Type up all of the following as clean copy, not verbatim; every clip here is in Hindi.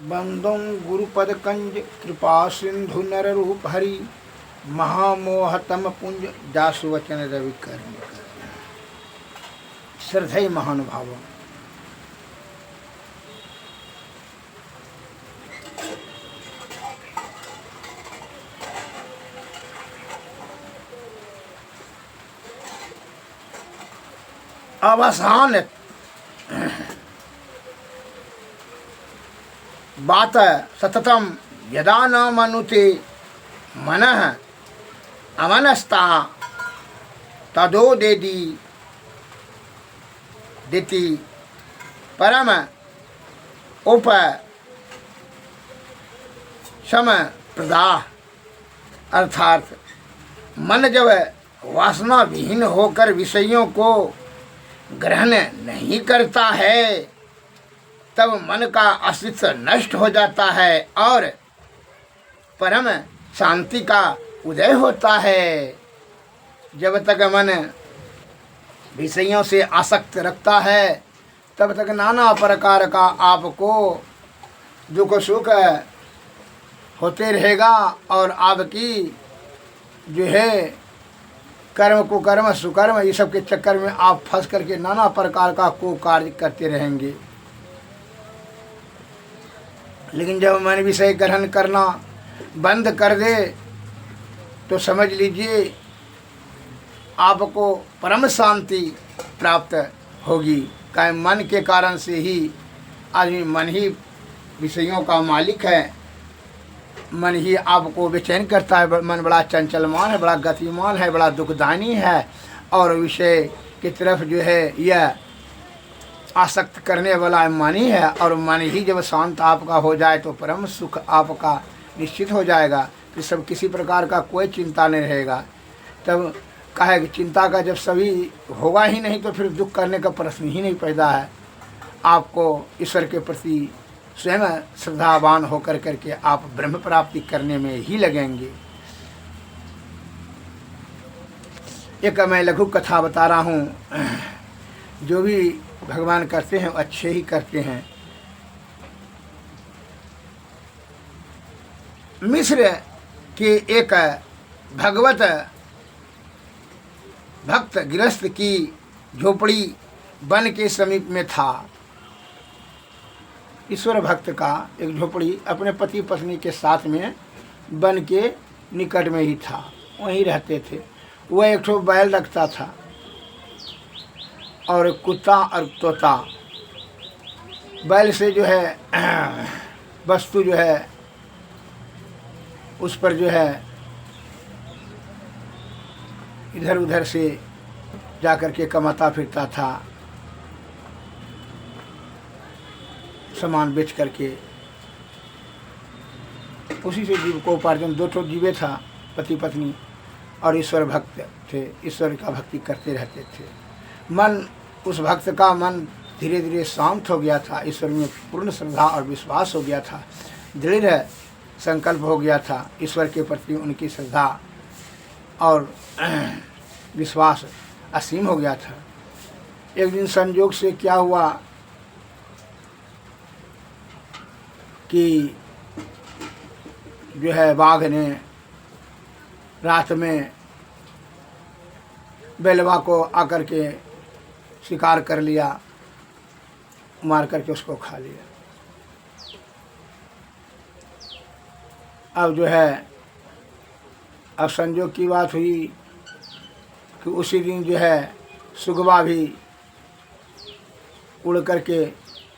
बंदों गुरुपद कंज कृपा सिंधु नर रूप हरि महामोहतम पुंज जासु वचन रवि कर्म श्रद्धेय महानुभावों, अवसान बात सततम यदा न मनुते मनः अमनस्ता तदो देति परम उप सम प्रदाह। अर्थात मन जब वासना विहीन होकर विषयों को ग्रहण नहीं करता है तब मन का अस्तित्व नष्ट हो जाता है और परम शांति का उदय होता है। जब तक मन विषयों से आसक्त रखता है तब तक नाना प्रकार का आपको दुख सुख होते रहेगा और आपकी जो है कर्म कुकर्म सुकर्म ये सब के चक्कर में आप फंस करके नाना प्रकार का को कार्य करते रहेंगे। लेकिन जब मन विषय ग्रहण करना बंद कर दे तो समझ लीजिए आपको परम शांति प्राप्त होगी। क्या मन के कारण से ही आदमी मन ही विषयों का मालिक है, मन ही आपको बेचैन करता है। मन बड़ा चंचलमान है, बड़ा गतिमान है, बड़ा दुखदानी है और विषय की तरफ जो है यह आसक्त करने वाला मन ही है। और मन ही जब शांत आपका हो जाए तो परम सुख आपका निश्चित हो जाएगा। फिर सब किसी प्रकार का कोई चिंता नहीं रहेगा। तब कहे कि चिंता का जब सभी होगा ही नहीं तो फिर दुख करने का प्रश्न ही नहीं पैदा है। आपको ईश्वर के प्रति स्वयं श्रद्धावान होकर करके आप ब्रह्म प्राप्ति करने में ही लगेंगे। एक मैं लघु कथा बता रहा हूँ। जो भी भगवान करते हैं अच्छे ही करते हैं। मिस्र के एक भगवत भक्त गृहस्थ की झोपड़ी वन के समीप में था। ईश्वर भक्त का एक झोपड़ी अपने पति पत्नी के साथ में वन के निकट में ही था, वहीं रहते थे। वह एक ठो बैल रखता था और कुत्ता और तोता। बैल से जो है वस्तु जो है उस पर जो है इधर उधर से जा कर के कमाता फिरता था, सामान बेच करके उसी से जीव को उपार्जन। दो ठो जीवे था, पति पत्नी और ईश्वर भक्त थे, ईश्वर का भक्ति करते रहते थे। मन उस भक्त का मन धीरे धीरे शांत हो गया था, ईश्वर में पूर्ण श्रद्धा और विश्वास हो गया था, दृढ़ संकल्प हो गया था। ईश्वर के प्रति उनकी श्रद्धा और विश्वास असीम हो गया था। एक दिन संयोग से क्या हुआ कि जो है बाघ ने रात में बेलवा को आकर के शिकार कर लिया, मार करके उसको खा लिया। अब जो है अब संयोग की बात हुई कि उसी दिन जो है सुगवा भी उड़ करके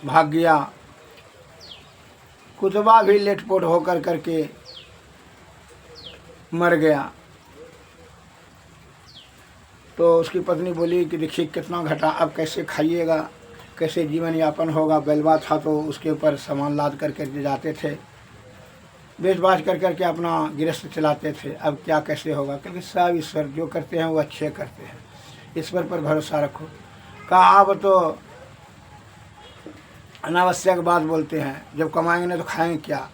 भाग गया, कुतबा भी लेटपोट होकर करके मर गया। तो उसकी पत्नी बोली कि देखिए कितना घटा, अब कैसे खाइएगा, कैसे जीवन यापन होगा। बेलवा था तो उसके ऊपर सामान लाद करके जाते थे, बेच बाच कर करके अपना गृहस्थ चलाते थे। अब क्या कैसे होगा, क्योंकि सब ईश्वर जो करते हैं वो अच्छे करते हैं, ईश्वर पर भरोसा रखो। कहा आप तो अनावश्यक बात बोलते हैं, जब कमाएंगे नहीं तो खाएंगे क्या।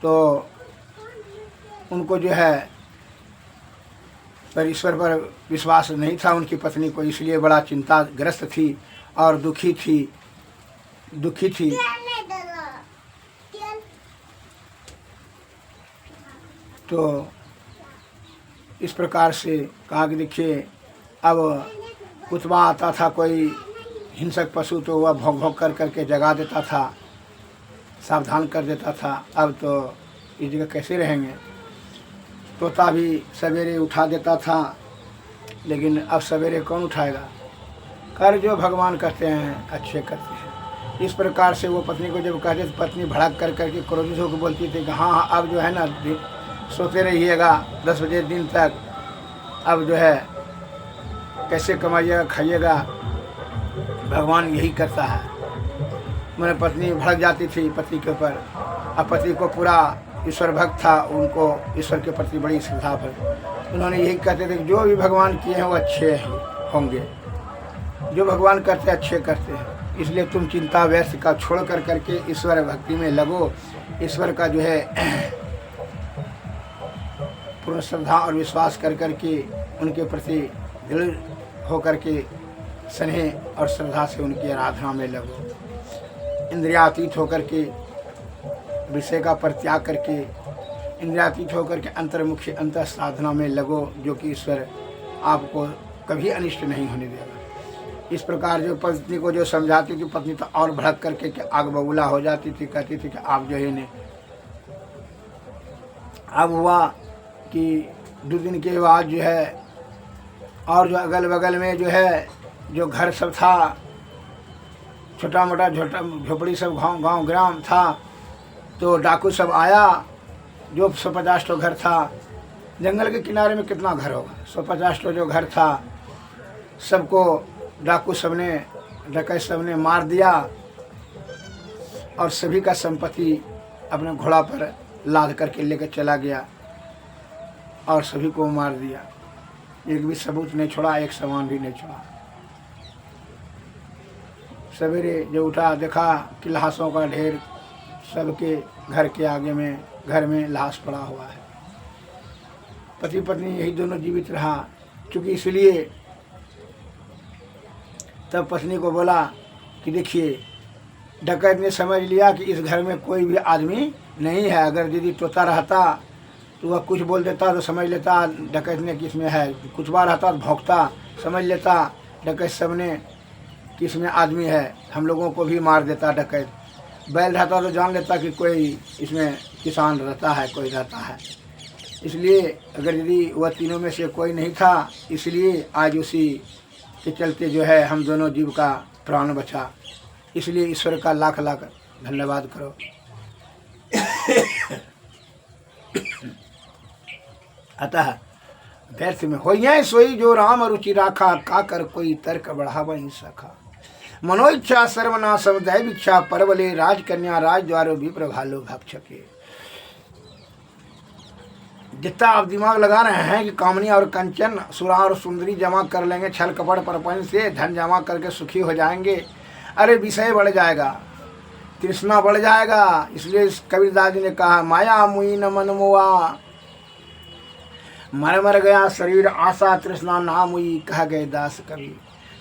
तो उनको जो है पर ईश्वर पर विश्वास नहीं था उनकी पत्नी को, इसलिए बड़ा चिंताग्रस्त थी और दुखी थी। तो इस प्रकार से कहा कि देखिए, अब कुतबा आता था कोई हिंसक पशु तो वह भौंक भौंक कर करके जगा देता था, सावधान कर देता था। अब तो इस जगह कैसे रहेंगे। तोता भी सवेरे उठा देता था, लेकिन अब सवेरे कौन उठाएगा। कर जो भगवान करते हैं अच्छे करते हैं। इस प्रकार से वो पत्नी को जब कहते तो पत्नी भड़क कर करके क्रोधित होकर बोलती थी कि हाँ अब जो है ना सोते रहिएगा 10 बजे दिन तक, अब जो है कैसे कमाइएगा खाइएगा, भगवान यही करता है। मैंने पत्नी भड़क जाती थी पति के ऊपर। अब पति को पूरा ईश्वर भक्त था, उनको ईश्वर के प्रति बड़ी श्रद्धा पर उन्होंने यही कहते थे कि जो भी भगवान किए हैं वो अच्छे होंगे, जो भगवान करते अच्छे करते हैं। इसलिए तुम चिंता व्यस्त का छोड़ कर करके ईश्वर भक्ति में लगो। ईश्वर का जो है पूर्ण श्रद्धा और विश्वास कर करके उनके प्रति दृढ़ होकर के स्नेह और श्रद्धा से उनकी आराधना में लगो। इंद्रियातीत होकर के विषय का परित्याग करके इंद्रियातीत होकर के अंतर्मुखी अंतर साधना में लगो, जो कि ईश्वर आपको कभी अनिष्ट नहीं होने देगा। इस प्रकार जो पत्नी को जो समझाती थी, पत्नी तो और भड़क करके कि आग बबूला हो जाती थी, कहती थी कि आप जो है ने। अब हुआ कि 2 दिन के बाद जो है और जो अगल बगल में जो है जो घर सब था, छोटा मोटा झोपड़ी सब गांव ग्राम था, तो डाकू सब आया। जो 150 तो घर था, जंगल के किनारे में कितना घर होगा, 150 तो जो घर था सबको डाकू सब ने डकैत सब ने मार दिया और सभी का संपत्ति अपने घोड़ा पर लाद करके लेकर चला गया और सभी को मार दिया। एक भी सबूत नहीं छोड़ा, एक सामान भी नहीं छोड़ा। सवेरे जो उठा देखा कि लाशों का ढेर सबके घर के आगे में घर में लाश पड़ा हुआ है। पति पत्नी यही दोनों जीवित रहा। चूँकि इसलिए तब पत्नी को बोला कि देखिए, डकैत ने समझ लिया कि इस घर में कोई भी आदमी नहीं है। अगर यदि तोता रहता तो वह कुछ बोल देता तो समझ लेता डकैत ने किसमें है, कुछ बार रहता तो भौंकता, समझ लेता डकैत सब ने किसमें आदमी है, हम लोगों को भी मार देता डकैत। बैल रहता तो जान लेता कि कोई इसमें किसान रहता है, कोई रहता है। इसलिए अगर यदि वह तीनों में से कोई नहीं था, इसलिए आज उसी के चलते जो है हम दोनों जीव का प्राण बचा। इसलिए ईश्वर का लाख लाख धन्यवाद करो। अतः व्यर्थ में होइए सोई जो राम रुचि राखा, का कर कोई तर्क बढ़ावा ही सखा। मनोइच्छा सर्वनाशम दैव इच्छा, परवले राजकन्या राज द्वारो विप्र भालो भक्षके। जितना आप दिमाग लगा रहे हैं कि कामनी और कंचन सुरा और सुंदरी जमा कर लेंगे, छल कपड़ परपंच से धन जमा करके सुखी हो जाएंगे, अरे विषय बढ़ जाएगा, तृष्णा बढ़ जाएगा। इसलिए कबीरदास जी ने कहा, माया मुई न मन मुआ, मर गया शरीर आशा तृष्णा ना मुई, कह गए दास कबीर।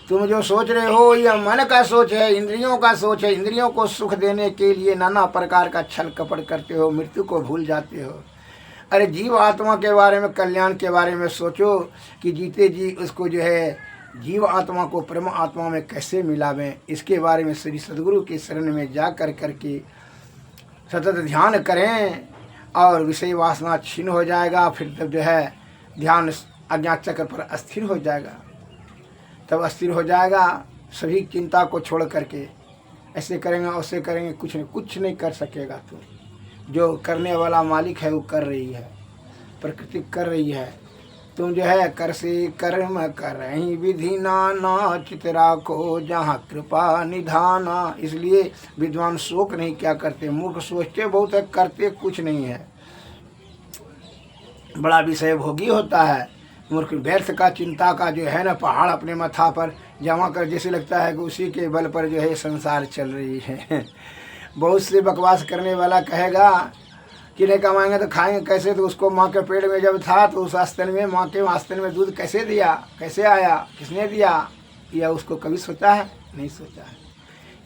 तुम जो सोच रहे हो यह मन का सोच है, इंद्रियों का सोच है। इंद्रियों को सुख देने के लिए नाना प्रकार का छल कपट करते हो, मृत्यु को भूल जाते हो। अरे जीव आत्मा के बारे में, कल्याण के बारे में सोचो कि जीते जी उसको जो है जीव आत्मा को परम आत्मा में कैसे मिलावें। इसके बारे में श्री सद्गुरु के शरण में जा कर करके सतत ध्यान करें और विषय वासना छीन हो जाएगा। फिर तब जो है ध्यान अज्ञात चक्र पर अस्थिर हो जाएगा। तब अस्थिर हो जाएगा, सभी चिंता को छोड़ करके ऐसे करेंगे वैसे करेंगे, कुछ नहीं कर सकेगा। तो जो करने वाला मालिक है वो कर रही है, प्रकृति कर रही है। तुम जो है कर से कर्म करहीं विधि नाना, चित राखो जहाँ कृपा निधाना। इसलिए विद्वान शोक नहीं क्या करते, मूर्ख सोचते बहुत है, करते कुछ नहीं है। बड़ा विषय भोगी होता है मूर्ख। व्यर्थ का चिंता का जो है ना पहाड़ अपने माथा पर जमा कर, जैसे लगता है कि उसी के बल पर जो है संसार चल रही है। बहुत से बकवास करने वाला कहेगा कि नहीं कमाएंगे तो खाएंगे कैसे, तो उसको माँ के पेट में जब था तो उस आस्तन में, माँ के आस्तन में दूध कैसे दिया, कैसे आया, किसने दिया, यह उसको कभी सोचा है? नहीं सोचा है।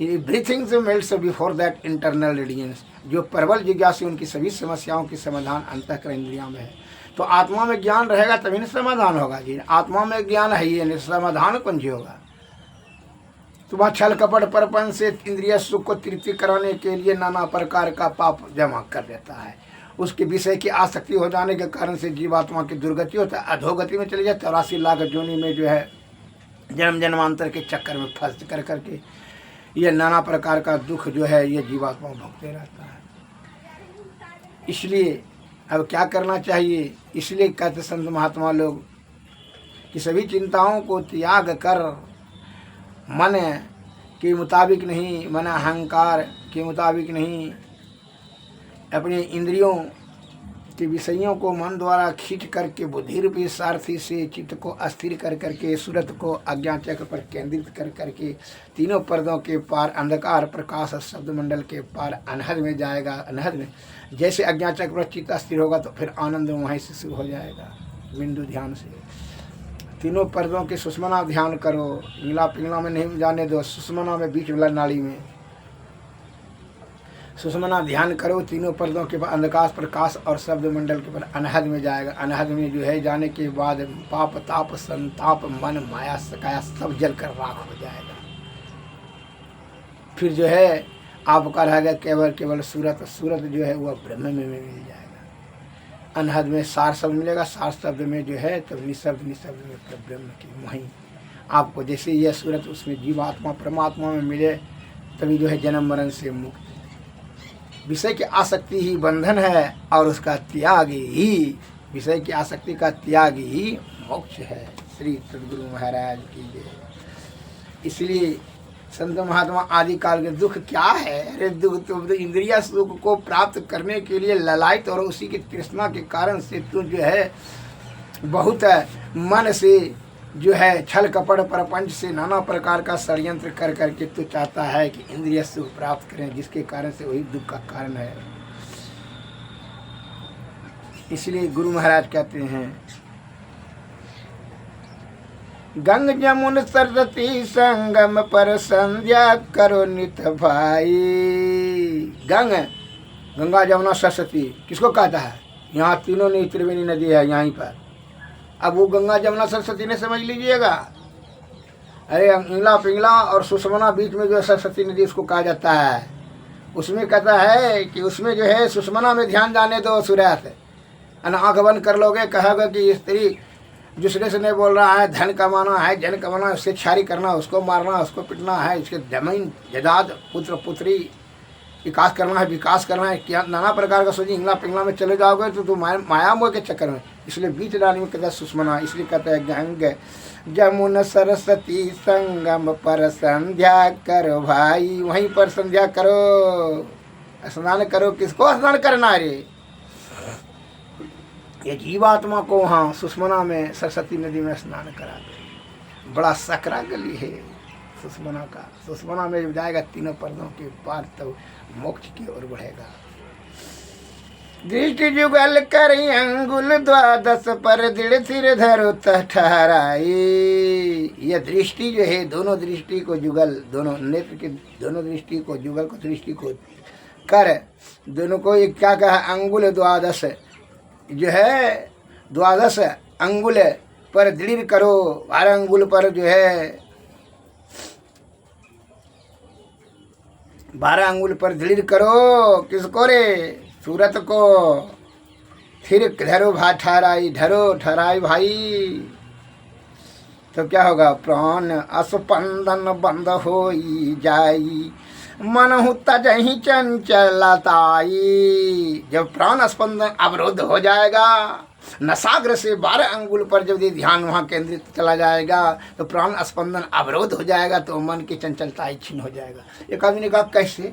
Everything melts before that internal radiance. जो प्रबल जिज्ञासु उनकी सभी समस्याओं की समाधान अंतःकरण इंद्रियों में है। तो आत्मा में ज्ञान रहेगा तभी न समाधान होगा जी। आत्मा में ज्ञान है ही नहीं, समाधान कौन जी होगा। तो वह छल कपट परपन से इंद्रिय सुख को तृप्ति कराने के लिए नाना प्रकार का पाप जमा कर देता है। उसके विषय की आसक्ति हो जाने के कारण से जीवात्मा की दुर्गति होता है, अधोगति में चले जाए। 83 लाख योनि में जो है जन्म जन्मांतर के चक्कर में फंस कर करके ये नाना प्रकार का दुख जो है ये जीवात्मा भोगते रहता है। इसलिए अब क्या करना चाहिए, इसलिए कहते संत महात्मा लोग कि सभी चिंताओं को त्याग कर मन के मुताबिक नहीं, मन अहंकार के मुताबिक नहीं, अपने इंद्रियों के विषयों को मन द्वारा खींच करके बुद्धि रूपी सारथी से चित्त को अस्थिर कर करके सूरत को अज्ञान चक्र पर केंद्रित कर करके तीनों पर्दों के पार अंधकार प्रकाश शब्द मंडल के पार अनहद में जाएगा। अनहद में जैसे अज्ञान चक्र पर चित्त अस्थिर होगा तो फिर आनंद वहीं से शुरू हो जाएगा। बिंदु ध्यान से तीनों पर्दों के सुषमना ध्यान करो, इंगला पिंगला में नहीं जाने दो, सुषमना में बीच वाला नाड़ी में सुषमना ध्यान करो। तीनों पर्दों के बाद अंधकार प्रकाश और शब्द मंडल के बाद अनहद में जाएगा। अनहद में जो है जाने के बाद पाप ताप संताप मन माया सकाया सब जल कर राख हो जाएगा। फिर जो है आपका रहेगा केवल केवल सूरत। सूरत जो है वह ब्रह्म में मिल जाएगा। अनहद में सार शब्द मिलेगा, सार शब्द में जो है तब निशब्द, निशब्द में तब ब्रह्म की वहीं आपको जैसे यह सूरत उसमें जीवात्मा परमात्मा में मिले तभी जो है जन्म मरण से मुक्त। विषय की आसक्ति ही बंधन है और उसका त्याग ही, विषय की आसक्ति का त्याग ही मोक्ष है। श्री सद्गुरु महाराज की जय। इसलिए संत महात्मा आदि काल के दुख क्या है, अरे दुख तो इंद्रिय सुख को प्राप्त करने के लिए ललायत और उसी की तृष्णा के कारण से तू जो है बहुत मन से जो है छल कपट प्रपंच से नाना प्रकार का षड्यंत्र कर करके तो चाहता है कि इंद्रिय सुख प्राप्त करें, जिसके कारण से वही दुख का कारण है। इसलिए गुरु महाराज कहते हैं गंग जमुन सरस्वती संगम पर संध्या करो नित भाई। गंगा जमुना सरस्वती किसको कहता है, यहाँ तीनों नहीं त्रिवेणी नदी है यहीं पर। अब वो गंगा जमुना सरस्वती ने समझ लीजिएगा। अरे इंगला पिंगला और सुषमना बीच में जो सरस्वती नदी उसको कहा जाता है। उसमें कहता है कि उसमें जो है सुषमना में ध्यान जाने दो सूर्यास्त, आँख बंद कर लोगे कहोगे कि स्त्री दूसरे से नहीं बोल रहा है, धन कमाना है, जन कमाना, उससे छारी करना, उसको मारना, उसको पिटना है, इसके जमीन जदाद पुत्र पुत्री विकास करना है, विकास करना है, क्या नाना प्रकार का सोचिए। इंगला पिंगला में चले जाओगे तो तुम माया मोह के चक्कर में। इसलिए बीच डाली में कहता है सुषमना। इसलिए कहता है गंग जमुन सरस्वती संगम पर संध्या करो भाई। वहीं पर संध्या करो, स्नान करो। किसको स्नान करना है रे, ये जीवात्मा को वहाँ सुषमना में सरस्वती नदी में स्नान करा दे। बड़ा सकरा गली है सुषमना का। सुषमना में जब जाएगा तीनों पर्दों के पार तो मोक्ष की ओर बढ़ेगा। दृष्टि जुगल कर अंगुल द्वादश पर दृढ़ सिर धरो ठहराई। यह दृष्टि जो है दोनों दृष्टि को जुगल, दोनों नेत्र के दोनों दृष्टि को जुगल को दृष्टि को कर दोनों को एक क्या कहा, अंगुल द्वादश जो है द्वादश अंगुल पर दृढ़ करो। 12 अंगुल पर जो है 12 अंगुल पर दृढ़ करो। किसको रे, सूरत को। फिर धरो ठहराई, धरो ठहराई भाई। तो क्या होगा, प्राण अस्पंदन बंद हो जाई, मन होता जही चंचलताई। जब प्राण स्पंदन अवरुद्ध हो जाएगा, नसाग्र से 12 अंगुल पर जब ये ध्यान वहाँ केंद्रित चला जाएगा तो प्राण स्पंदन अवरोध हो जाएगा, तो मन की चंचलता छीन हो जाएगा। एक आदमी ने कहा कैसे,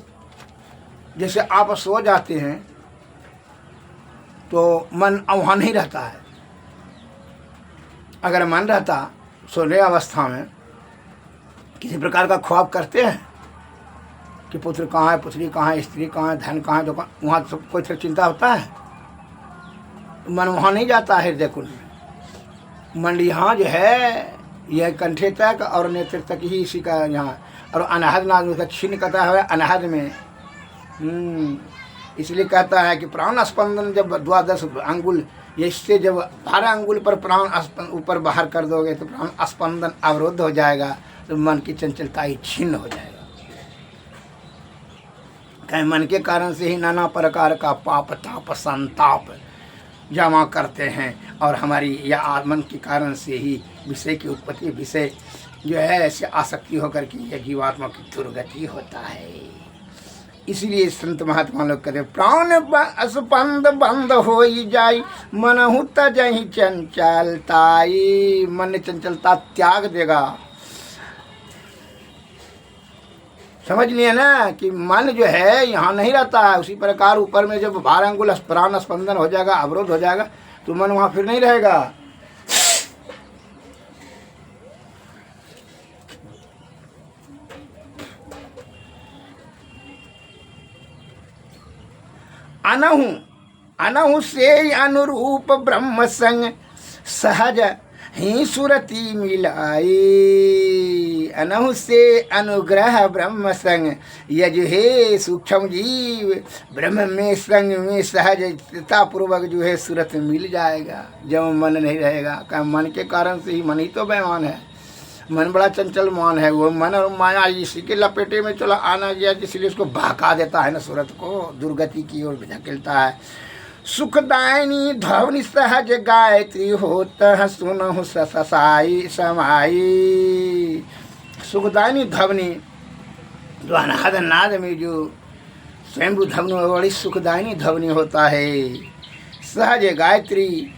जैसे आप सो जाते हैं तो मन वहाँ नहीं रहता है। अगर मन रहता सोने अवस्था में, किसी प्रकार का ख्वाब करते हैं कि पुत्र कहाँ है, पुत्री कहाँ है, स्त्री कहाँ है, धन कहाँ है, दुकान, वहाँ सब कोई चिंता होता है। मन वहाँ नहीं जाता है हृदय कुंड में। मन यहाँ जो है यह कंठे तक और नेत्र तक ही इसी का यहाँ। और अनहद नाद में छिन्न कहता है अनहद में। इसलिए कहता है कि प्राण स्पंदन जब 12 अंगुल, इससे जब 12 अंगुल पर प्राण ऊपर बाहर कर दोगे तो प्राण स्पंदन अवरुद्ध हो जाएगा, तो मन की चंचलता ही छिन्न हो जाएगा। कहीं मन के कारण से ही नाना प्रकार का पाप ताप संताप जमा करते हैं, और हमारी या मन के कारण से ही विषय की उत्पत्ति, विषय जो है ऐसे आसक्ति होकर के यह जीवात्मा की दुर्गति होता है। इसलिए संत महात्मा लोग कहते प्राण स्पंद बंद हो जाई मनहु तजहि चंचलताई। मन चंचलता त्याग देगा। समझ लिए ना कि मन जो है यहाँ नहीं रहता है। उसी प्रकार ऊपर में जब 12 अंगुल प्राण स्पंदन हो जाएगा, अवरोध हो जाएगा, तो मन वहाँ फिर नहीं रहेगा। अनहु अनहु से अनुरूप ब्रह्म संग सहज ही सुरति मिलाई। अनहु से अनुग्रह ब्रह्म संग यज हे सूक्ष्म जीव ब्रह्म में संग में सहजता पूर्वक जो है सुरत मिल जाएगा जब मन नहीं रहेगा। क्या मन के कारण से ही, मन ही तो बेईमान है। मन बड़ा चंचल मान है। वो मन और माया इसी के लपेटे में चला आना गया, इसलिए उसको बहका देता है ना, सूरत को दुर्गति की ओर धकेलता है। सुखदायिनी ध्वनि सहज गायत्री होत सुनहु ससाई समाई। सुखदायिनी ध्वनि जो अनाद नाद में जो स्वयंभू ध्वनि बड़ी सुखदायिनी ध्वनि होता है। सहज गायत्री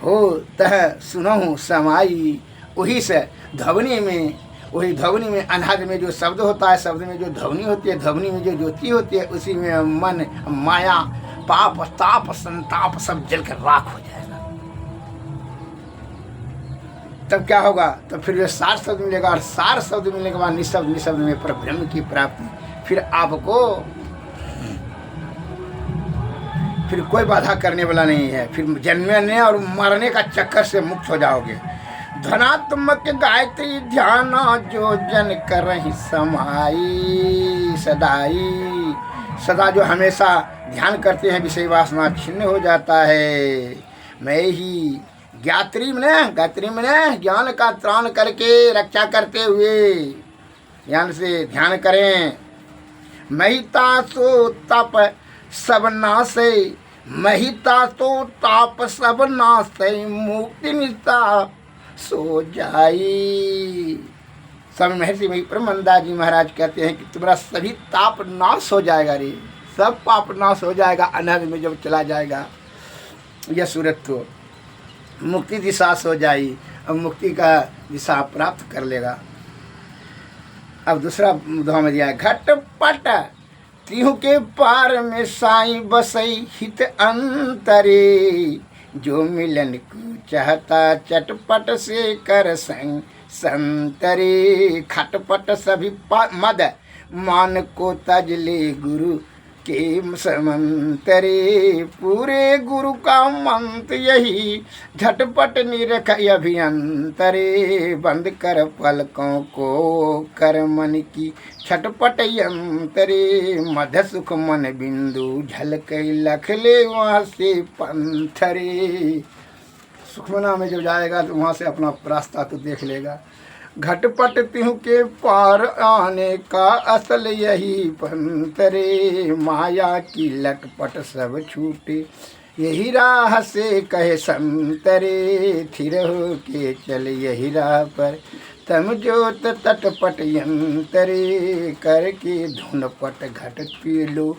हो तह सुनहु समाई। वही से ध्वनि में, वही ध्वनि में अनाद में जो शब्द होता है, शब्द में जो ध्वनि होती है, ध्वनि में जो ज्योति होती है, उसी में मन माया पाप ताप संताप सब जलकर राख हो जाएगा। तब क्या होगा? तब फिर जो सार शब्द मिलेगा, और सार शब्द मिलने के बाद निशब्द, निशब्द में पर ब्रह्म की प्राप्ति। फिर आपको फिर कोई बाधा करने वाला नहीं है। फिर जन्मने और मरने का चक्कर से मुक्त हो जाओगे। धनात्मक गायत्री ध्यान जो जन करहि समाई सदाई। सदा जो हमेशा ध्यान करते हैं विषय वासना छिन्न हो जाता है। मैं ही ज्ञात्री में, गायत्री में ज्ञान का त्राण करके रक्षा करते हुए ज्ञान से ध्यान करें। महिता सो तप सब नासे, महिता तो ताप सब नासे, मुक्ति निष्ठा सो जाई। स्वामी महर्षि वही ब्रह्मंदा जी महाराज कहते हैं कि तुम्हारा सभी ताप नाश हो जाएगा रे, सब पाप नाश हो जाएगा। अनहद में जब चला जाएगा यह सूरत तो मुक्ति दिशा हो जाई, अब मुक्ति का दिशा प्राप्त कर लेगा। अब दूसरा मुद्दा में दिया है घटपट तिहु के पार में साई बसई हित अंतरे, जो मिलन को चाहता चटपट से कर संग संतरे। खटपट सभी मद मान को तजले गुरु के समंतरे। पूरे गुरु का मंत्र यही झटपट निरख अभियंतरे। बंद कर पलकों को कर मन की छटपट यंतरे। मध्य सुख मन बिंदु झलक लख ले वहाँ से पंथरे। सुखमना में जब जाएगा तो वहाँ से अपना रास्ता तो देख लेगा। घटपट तिहु के पार आने का असल यही पंतरे। माया की लटपट सब छूटे यही राह से कहे संतरे। थिर हो के चल यही राह पर तम जोत तटपट यंतरे। करके धुन पट घट पी लो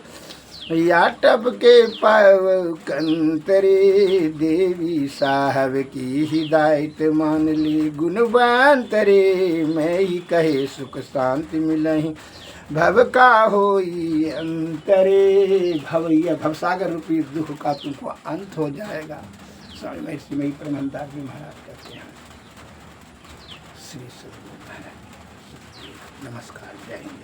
या टप के पाव कंतरे। देवी साहब की हिदायत मान ली गुणवंतरे। मैं ही कहे सुख शांति मिलही भव का होई अंतरे। भवैया भवसागर रूपी दुख का तुमको अंत हो जाएगा। स्वामी महर्षि में ब्रह्मंदा जी महाराज कहते हैं। श्री सद्गुरु महाराज नमस्कार। जय हिंद।